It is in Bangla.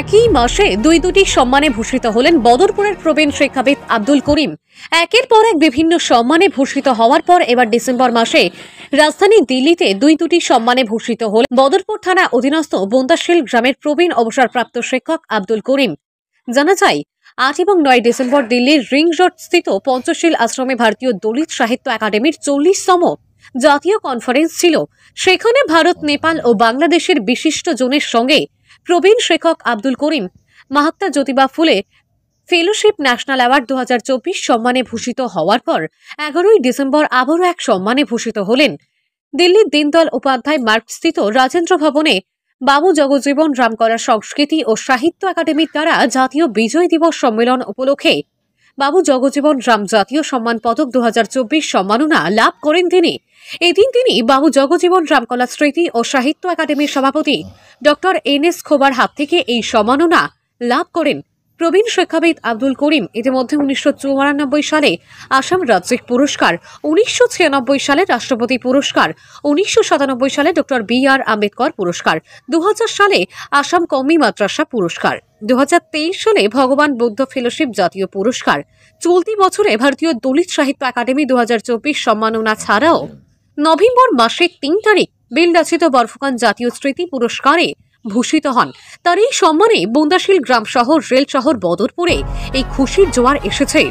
একই মাসে দুটি সম্মানে ভূষিত হলেন বদরপুরের প্রবীণ শিক্ষাবিদ আব্দুল করিম। একের পর এক বিভিন্ন সম্মানে ভূষিত হওয়ার পর এবার ডিসেম্বর মাসে রাজধানী দিল্লিতে দুটি সম্মানে ভূষিত হলেন বদরপুর থানা অধীনস্থ বন্দাশীল গ্রামের প্রবীণ অবসরপ্রাপ্ত শিক্ষক আব্দুল করিম। জানা যায়, 8 এবং 9 ডিসেম্বর দিল্লির রিং রোড স্থিত পঞ্চশীল আশ্রমে ভারতীয় দলিত সাহিত্য একাডেমির 40তম জাতীয় কনফারেন্স ছিল। সেখানে ভারত, নেপাল ও বাংলাদেশের বিশিষ্ট জনের সঙ্গে প্রবীণ শিক্ষক আব্দুল করিম মহাত্মা জ্যোতিবা ফুলে ফেলোশিপ ন্যাশনাল অ্যাওয়ার্ড 2024 সম্মানে ভূষিত হওয়ার পর 11ই ডিসেম্বর আবারও এক সম্মানে ভূষিত হলেন। দিল্লির দীনদয়াল উপাধ্যায় মার্গস্থিত রাজেন্দ্র ভবনে বাবু জগজীবন রাম কলা সংস্কৃতি ও সাহিত্য একাডেমির দ্বারা জাতীয় বিজয় দিবস সম্মেলন উপলক্ষে বাবু জগজীবন রাম জাতীয় সম্মান পদক 2024 সম্মাননা লাভ করেন তিনি। এদিন তিনি বাবু জগজীবন রাম কলা স্মৃতি ও সাহিত্য একাডেমির সভাপতি ডক্টর NS খোবার হাত থেকে এই সম্মাননা লাভ করেন। প্রবীণ শিক্ষাবিদ আব্দুল করিম ইতিমধ্যে 1994 সালে আসাম রাজ্যিক পুরস্কার, 1996 সালে রাষ্ট্রপতি পুরস্কার, 1997 সালে ডক্টর BR আম্বেদকর পুরস্কার, 2000 সালে আসাম কওমি মাদ্রাসা পুরস্কার, 2023 সালে ভগবান বুদ্ধ ফেলোশিপ জাতীয় পুরস্কার, চলতি বছরে ভারতীয় দলিত সাহিত্য একাডেমি 2024 সম্মাননা ছাড়াও নভেম্বর মাসের 3 তারিখ বেলগাছিত বরফুকান জাতীয় স্মৃতি পুরস্কারে ভূষিত হন। তার এই সম্মানে বন্দাশীল গ্রাম শহর, রেল শহর বদরপুরে এই খুশির জোয়ার এসেছে।